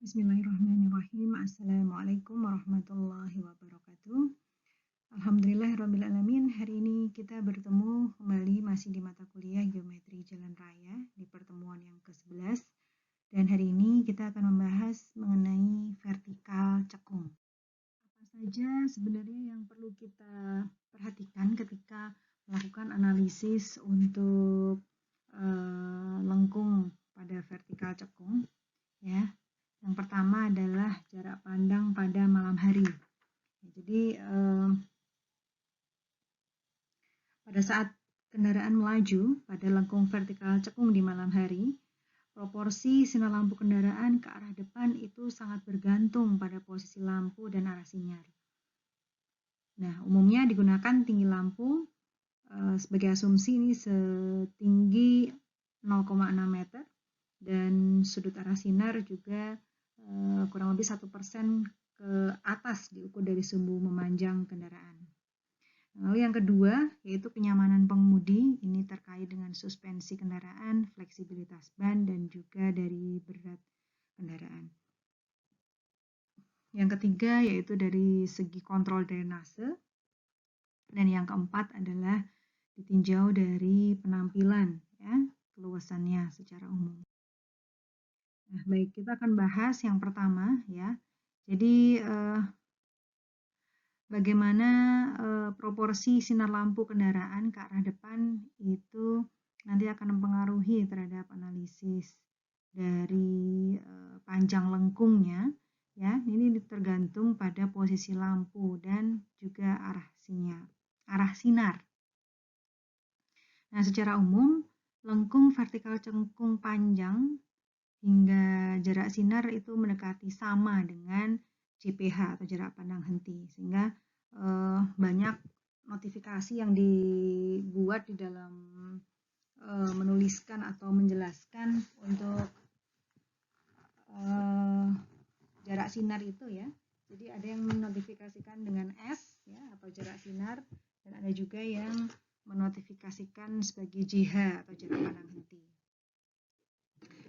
Bismillahirrahmanirrahim. Assalamualaikum warahmatullahi wabarakatuh. Alhamdulillahirrahmanirrahim. Hari ini kita bertemu kembali masih di mata kuliah Geometri Jalan Raya di pertemuan yang ke-11. Dan hari ini kita akan membahas mengenai vertikal cekung. Apa saja sebenarnya yang perlu kita perhatikan ketika melakukan analisis untuk lengkung pada vertikal cekung, ya. Yang pertama adalah jarak pandang pada malam hari. Jadi pada saat kendaraan melaju pada lengkung vertikal cekung di malam hari, proporsi sinar lampu kendaraan ke arah depan itu sangat bergantung pada posisi lampu dan arah sinar. Nah, umumnya digunakan tinggi lampu sebagai asumsi ini setinggi 0,6 meter dan sudut arah sinar juga kurang lebih 1% ke atas diukur dari sumbu memanjang kendaraan. Lalu yang kedua yaitu kenyamanan pengemudi, ini terkait dengan suspensi kendaraan, fleksibilitas ban dan juga dari berat kendaraan. Yang ketiga yaitu dari segi kontrol drainase, dan yang keempat adalah ditinjau dari penampilan, ya, keluasannya secara umum. Nah, baik, kita akan bahas yang pertama, ya. Jadi bagaimana proporsi sinar lampu kendaraan ke arah depan itu nanti akan mempengaruhi terhadap analisis dari panjang lengkungnya, ya. Ini tergantung pada posisi lampu dan juga arah sinar. Nah, secara umum lengkung vertikal cekung panjang hingga jarak sinar itu mendekati sama dengan JPH atau jarak pandang henti, sehingga banyak notifikasi yang dibuat di dalam menuliskan atau menjelaskan untuk jarak sinar itu, ya. Jadi ada yang menotifikasikan dengan S, ya, atau jarak sinar, dan ada juga yang menotifikasikan sebagai JH atau jarak pandang henti.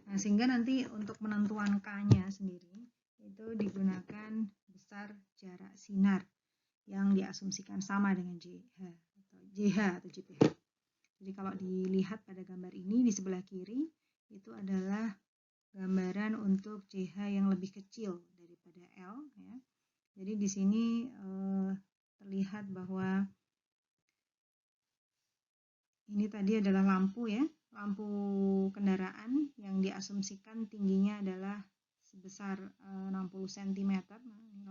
Nah, sehingga nanti untuk penentuan K-nya sendiri itu digunakan besar jarak sinar yang diasumsikan sama dengan JH atau JPH. Jadi kalau dilihat pada gambar ini di sebelah kiri itu adalah gambaran untuk JH yang lebih kecil daripada L, ya. Jadi di sini terlihat bahwa ini tadi adalah lampu, ya. Lampu kendaraan yang diasumsikan tingginya adalah sebesar 60 cm. Nah, ini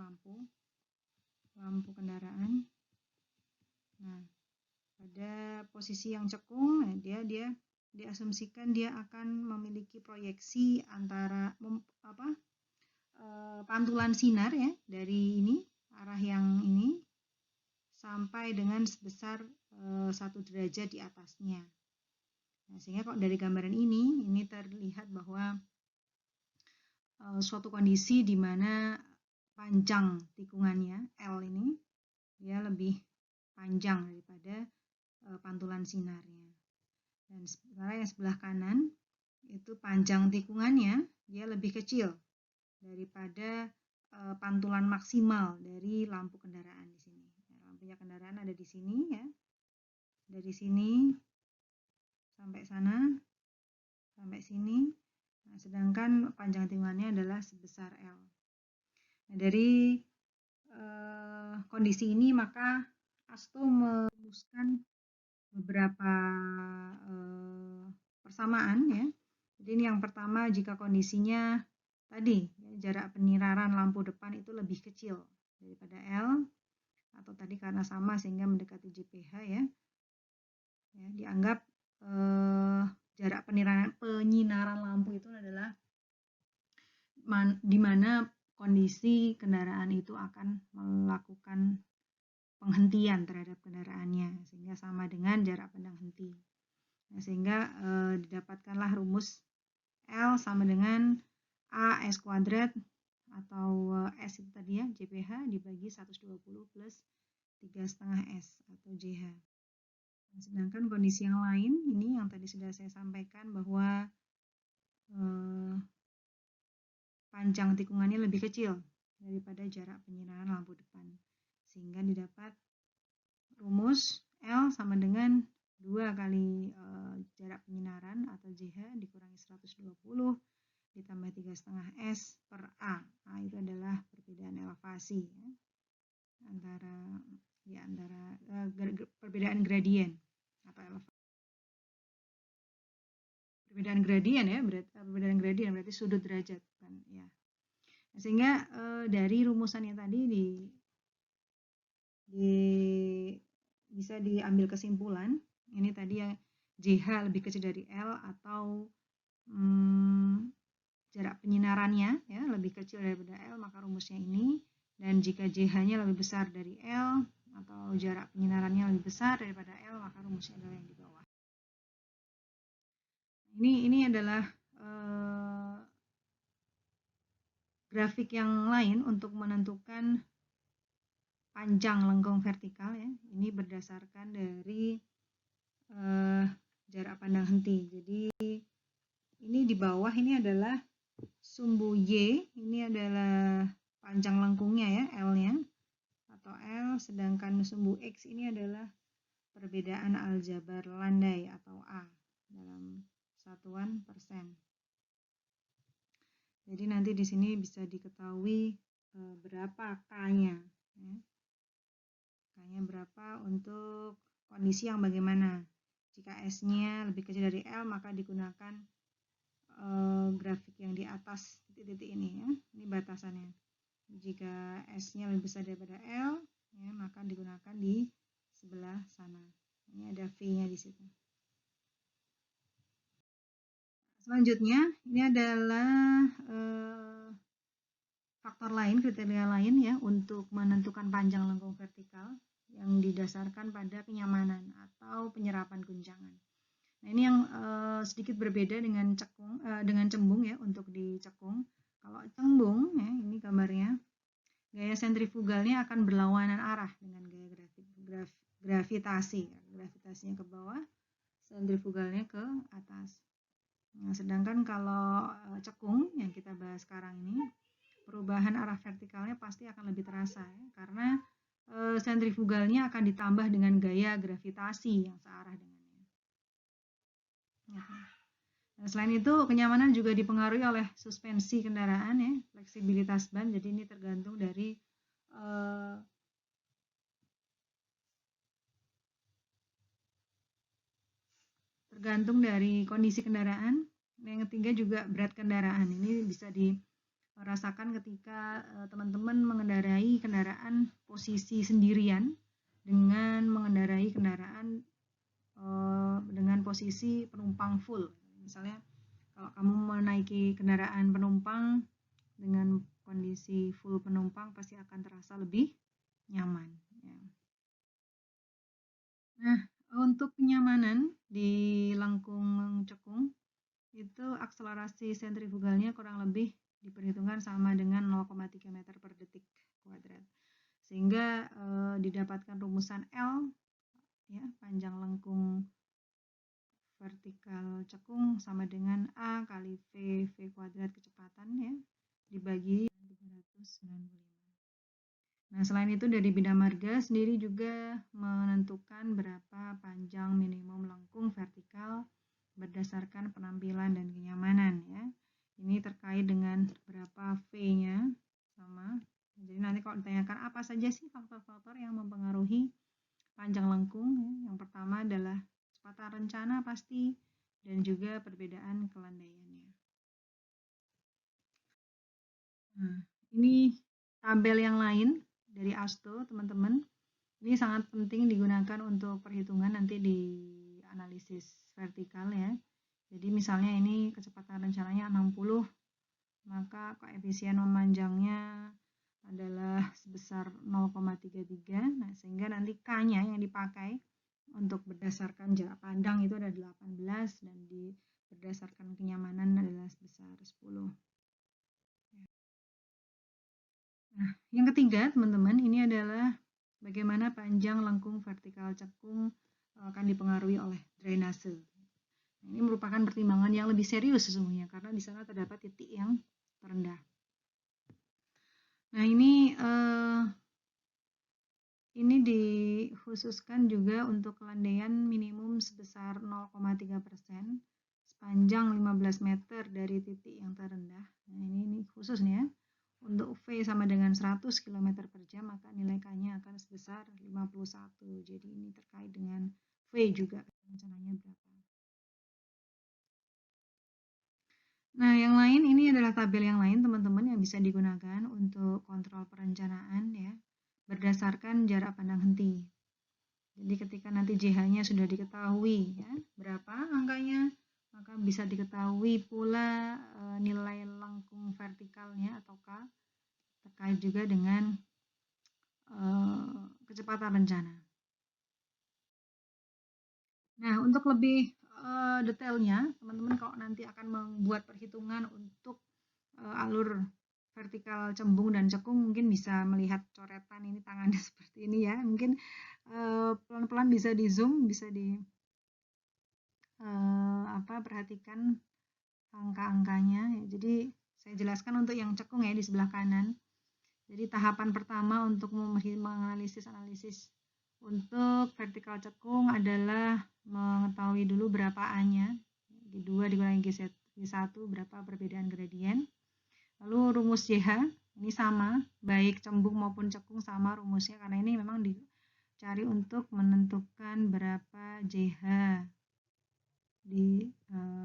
lampu kendaraan. Nah, pada posisi yang cekung, nah, dia diasumsikan dia akan memiliki proyeksi antara pantulan sinar, ya, dari ini arah yang ini sampai dengan sebesar 1 derajat di atasnya. Nah, sehingga kalau dari gambaran ini terlihat bahwa suatu kondisi di mana panjang tikungannya L ini dia lebih panjang daripada pantulan sinarnya. Dan sementara yang sebelah kanan itu panjang tikungannya dia lebih kecil daripada pantulan maksimal dari lampu kendaraan di sini. Lampunya kendaraan ada di sini, ya. Dari sini sampai sana, sampai sini. Nah, sedangkan panjang tikungannya adalah sebesar L. Nah, dari kondisi ini maka ASTO merumuskan beberapa persamaan, ya. Jadi ini yang pertama, jika kondisinya tadi, ya, jarak peniraran lampu depan itu lebih kecil daripada L, atau tadi karena sama sehingga mendekati JPH, ya. Ya, dianggap jarak penyinaran lampu itu adalah di mana kondisi kendaraan itu akan melakukan penghentian terhadap kendaraannya, sehingga sama dengan jarak pandang henti. Nah, sehingga didapatkanlah rumus L sama dengan A S kuadrat atau S itu tadi, ya, JPH dibagi 120 plus 3,5 S atau JH. Sedangkan kondisi yang lain ini yang tadi sudah saya sampaikan bahwa panjang tikungannya lebih kecil daripada jarak penyinaran lampu depan. Sehingga didapat rumus L sama dengan 2 kali jarak penyinaran atau JH dikurangi 120 ditambah 3,5 S per A. A itu adalah perbedaan elevasi ya, antara perbedaan gradien atau elevasi. Perbedaan gradien ya, berarti sudut derajat kan ya. Sehingga dari rumusan yang tadi bisa diambil kesimpulan ini tadi yang JH lebih kecil dari L atau jarak penyinarannya ya lebih kecil daripada L, maka rumusnya ini. Dan jika JH-nya lebih besar dari L atau jarak penyinarannya lebih besar daripada L, maka rumusnya adalah yang di bawah. Ini adalah grafik yang lain untuk menentukan panjang lengkung vertikal ya. Ini berdasarkan dari jarak pandang henti. Jadi ini di bawah ini adalah sumbu Y, ini adalah panjang lengkungnya ya, L-nya atau L, sedangkan sumbu X ini adalah perbedaan aljabar landai atau A dalam satuan persen. Jadi nanti di sini bisa diketahui berapa K-nya. Ya. K-nya berapa untuk kondisi yang bagaimana. Jika S-nya lebih kecil dari L, maka digunakan grafik yang di atas titik-titik ini ya. Ini batasannya. Jika S-nya lebih besar daripada L, ya, maka digunakan di sebelah sana. Ini ada V-nya di situ. Selanjutnya, ini adalah faktor lain, kriteria lain ya untuk menentukan panjang lengkung vertikal yang didasarkan pada kenyamanan atau penyerapan guncangan. Nah, ini yang sedikit berbeda dengan cembung ya untuk di cekung. Kalau cembung ya, ini gambarnya, gaya sentrifugalnya akan berlawanan arah dengan gaya gravitasi. Gravitasinya ke bawah, sentrifugalnya ke atas. Nah, sedangkan kalau cekung yang kita bahas sekarang ini, perubahan arah vertikalnya pasti akan lebih terasa ya, karena sentrifugalnya akan ditambah dengan gaya gravitasi yang searah dengannya. Nah, selain itu kenyamanan juga dipengaruhi oleh suspensi kendaraan ya, fleksibilitas ban. Jadi ini tergantung dari kondisi kendaraan. Yang ketiga juga berat kendaraan. Ini bisa dirasakan ketika teman-teman mengendarai kendaraan posisi sendirian dengan mengendarai kendaraan dengan posisi penumpang full. Misalnya kalau kamu menaiki kendaraan penumpang dengan kondisi full penumpang pasti akan terasa lebih nyaman. Ya. Nah, untuk kenyamanan di lengkung cekung itu akselerasi sentrifugalnya kurang lebih diperhitungkan sama dengan 0,3 meter per detik kuadrat. Sehingga didapatkan rumusan L ya, panjang lengkung vertikal cekung sama dengan A kali V kuadrat kecepatan ya, dibagi 395. Nah, selain itu dari Bina Marga sendiri juga menentukan berapa panjang minimum lengkung vertikal berdasarkan penampilan dan kenyamanan ya. Ini terkait dengan berapa V-nya sama. Jadi nanti kalau ditanyakan apa saja sih faktor-faktor yang mempengaruhi panjang lengkung ya. Yang pertama adalah kecepatan rencana pasti dan juga perbedaan kelandaiannya. Nah, ini tabel yang lain dari ASTO, teman-teman. Ini sangat penting digunakan untuk perhitungan nanti di analisis vertikal ya. Jadi misalnya ini kecepatan rencananya 60, maka koefisien memanjangnya adalah sebesar 0,33. Nah, sehingga nanti K-nya yang dipakai untuk berdasarkan jarak pandang itu ada 18 dan berdasarkan kenyamanan adalah sebesar 10. Nah, yang ketiga teman-teman ini adalah bagaimana panjang lengkung vertikal cekung akan dipengaruhi oleh drainase. Ini merupakan pertimbangan yang lebih serius sesungguhnya karena di sana terdapat titik yang terendah. Nah, ini dikhususkan juga untuk kelandaian minimum sebesar 0,3% sepanjang 15 meter dari titik yang terendah. Nah, ini khusus nih ya. Untuk V sama dengan 100 km per jam, maka nilai K-nya akan sebesar 51. Jadi ini terkait dengan V juga rencananya berapa. Nah, yang lain ini adalah tabel yang lain teman-teman yang bisa digunakan untuk kontrol perencanaan ya, berdasarkan jarak pandang henti. Jadi ketika nanti JH-nya sudah diketahui ya, berapa angkanya, maka bisa diketahui pula nilai lengkung vertikalnya atau K, terkait juga dengan kecepatan rencana. Nah, untuk lebih detailnya, teman-teman kalau nanti akan membuat perhitungan untuk alur vertikal cembung dan cekung, mungkin bisa melihat coretan ini tangannya seperti ini ya. Mungkin pelan-pelan bisa di zoom, bisa di perhatikan angka-angkanya. Jadi saya jelaskan untuk yang cekung ya di sebelah kanan. Jadi tahapan pertama untuk menganalisis untuk vertikal cekung adalah mengetahui dulu berapa A-nya. G2 dikurangi G1 berapa perbedaan gradien. Lalu rumus JH ini sama, baik cembung maupun cekung sama rumusnya karena ini memang dicari untuk menentukan berapa JH di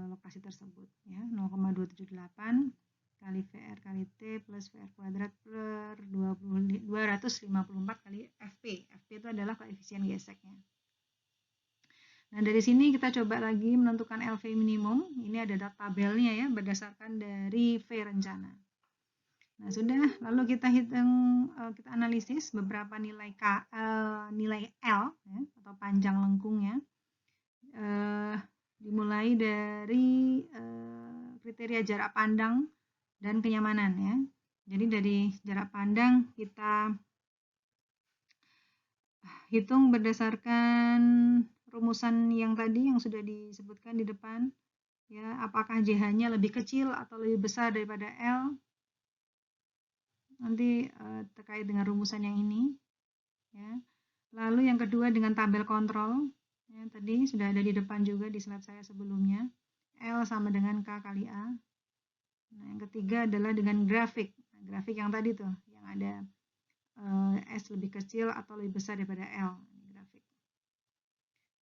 lokasi tersebut ya, 0,278 kali VR kali T plus VR kuadrat per 254 kali FP. FP itu adalah koefisien geseknya. Nah, dari sini kita coba lagi menentukan LV minimum. Ini ada tabelnya ya, berdasarkan dari V rencana. Nah, sudah, lalu kita hitung, kita analisis beberapa nilai nilai L ya, atau panjang lengkungnya. Dimulai dari kriteria jarak pandang dan kenyamanan ya. Jadi dari jarak pandang kita hitung berdasarkan rumusan yang tadi yang sudah disebutkan di depan ya, apakah JH-nya lebih kecil atau lebih besar daripada L. Nanti terkait dengan rumusan yang ini ya. Lalu yang kedua dengan tabel kontrol ya, tadi sudah ada di depan juga di slide saya sebelumnya. L sama dengan K kali A. Nah, yang ketiga adalah dengan grafik. Nah, grafik yang tadi tuh, yang ada S lebih kecil atau lebih besar daripada L. Ini grafik.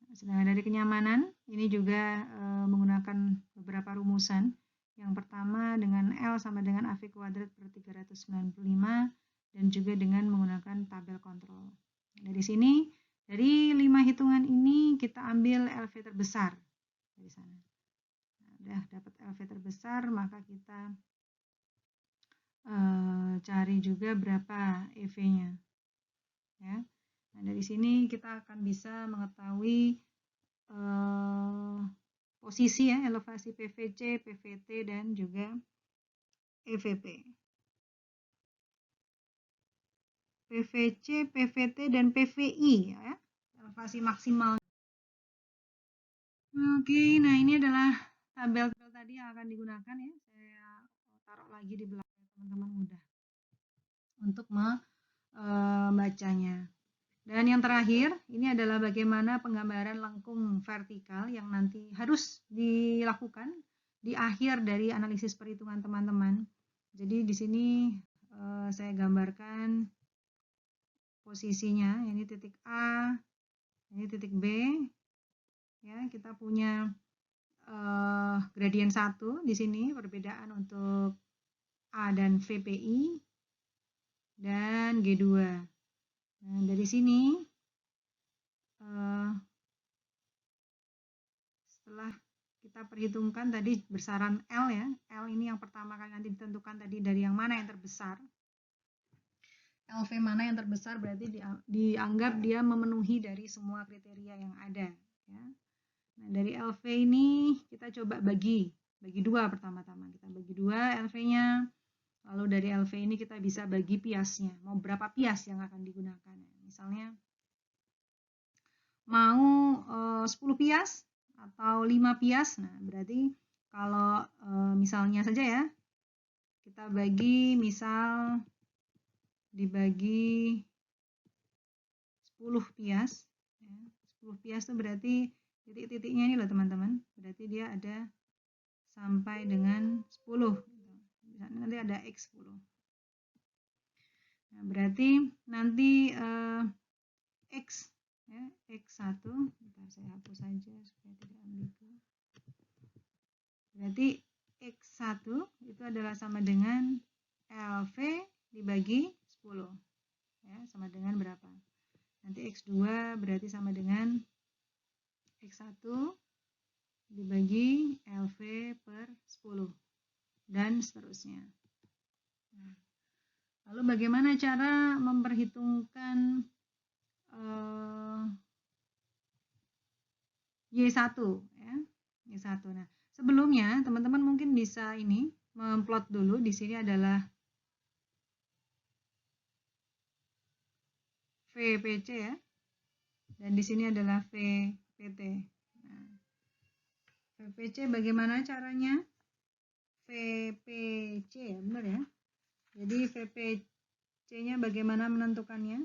Nah, sedangkan dari kenyamanan, ini juga menggunakan beberapa rumusan. Yang pertama dengan L sama dengan AV kuadrat per 395 dan juga dengan menggunakan tabel kontrol. Dari sini, dari 5 hitungan ini kita ambil LV terbesar dari sana. Nah, udah dapat LV terbesar, maka kita cari juga berapa EV-nya. Ya. Nah, dari sini kita akan bisa mengetahui posisi ya, elevasi PVC, PVT, dan juga EVP. PVC, PVT, dan PVI ya, elevasi maksimal. Oke, nah ini adalah tabel tadi yang akan digunakan ya. Saya taruh lagi di belakang teman-teman mudah untuk membacanya. Dan yang terakhir, ini adalah bagaimana penggambaran lengkung vertikal yang nanti harus dilakukan di akhir dari analisis perhitungan teman-teman. Jadi di sini saya gambarkan posisinya, ini titik A, ini titik B. Ya, kita punya gradien 1 di sini, perbedaan untuk A dan VPI dan G2. Nah, dari sini setelah kita perhitungkan tadi besaran L ya, L ini yang pertama kali nanti ditentukan tadi dari yang mana yang terbesar. LV mana yang terbesar berarti dianggap dia memenuhi dari semua kriteria yang ada. Ya. Nah, dari LV ini kita coba bagi dua pertama-tama. Kita bagi dua LV-nya. Lalu dari LV ini kita bisa bagi piasnya. Mau berapa pias yang akan digunakan. Misalnya mau 10 pias atau 5 pias. Nah, berarti kalau misalnya saja ya, kita bagi misal dibagi 10 pias. Ya. 10 pias itu berarti titik-titiknya ini loh teman-teman. Berarti dia ada sampai dengan 10. Nanti ada X10. Nah, berarti nanti X, ya, X1, bentar saya hapus saja supaya tidak ambigu. Berarti X1 itu adalah sama dengan LV dibagi 10. Ya, sama dengan berapa? Nanti X2 berarti sama dengan X1 dibagi LV per 10. Dan seterusnya. Nah, lalu bagaimana cara memperhitungkan Y1? Ya? Y1. Nah, sebelumnya teman-teman mungkin bisa ini memplot dulu. Di sini adalah VPC ya. Dan di sini adalah VPT. Nah, VPC bagaimana caranya? VPC ya, benar ya. Jadi VPC-nya bagaimana menentukannya?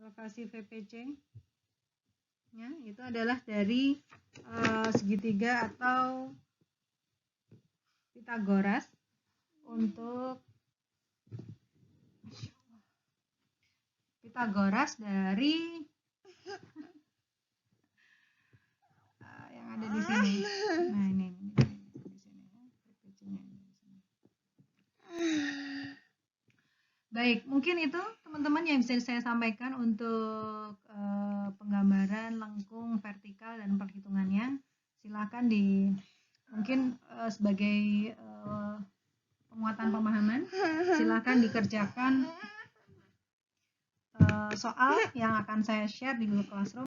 Alokasi VPC-nya itu adalah dari segitiga atau Pitagoras untuk Pitagoras dari yang ada di sini. Nah, ini di sini ya, VPC-nya di sini. Baik, mungkin itu teman-teman yang bisa saya sampaikan untuk penggambaran lengkung vertikal dan perhitungannya. Silakan mungkin sebagai penguatan pemahaman, silakan dikerjakan soal yang akan saya share di Google Classroom.